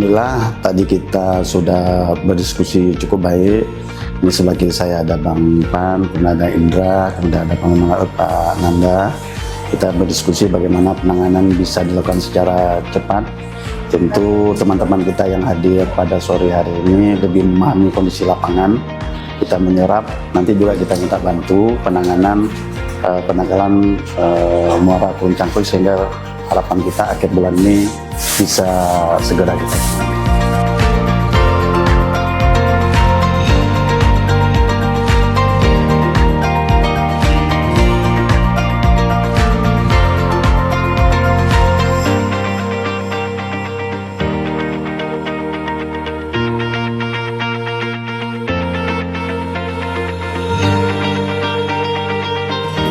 Alhamdulillah tadi kita sudah berdiskusi cukup baik. Ini sebagai saya ada Bang Pan, kemudian ada Indra, kemudian ada Pak Nanda. Kita berdiskusi bagaimana penanganan bisa dilakukan secara cepat. Tentu teman-teman kita yang hadir pada sore hari ini lebih memahami kondisi lapangan. Kita menyerap, nanti juga kita minta bantu penanganan penanggalan muara Puncangkul sehingga harapan kita akhir bulan ini bisa segera kita tangani.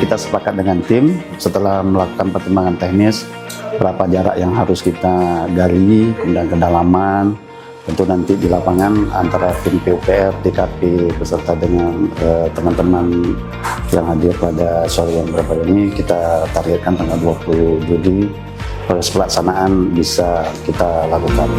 Kita sepakat dengan tim setelah melakukan pertimbangan teknis berapa jarak yang harus kita gali, kemudian kedalaman. Tentu nanti di lapangan antara tim PUPR, DKP beserta dengan teman-teman yang hadir pada sore yang berbahagia ini, kita targetkan tanggal 20 Juli proses pelaksanaan bisa kita lakukan.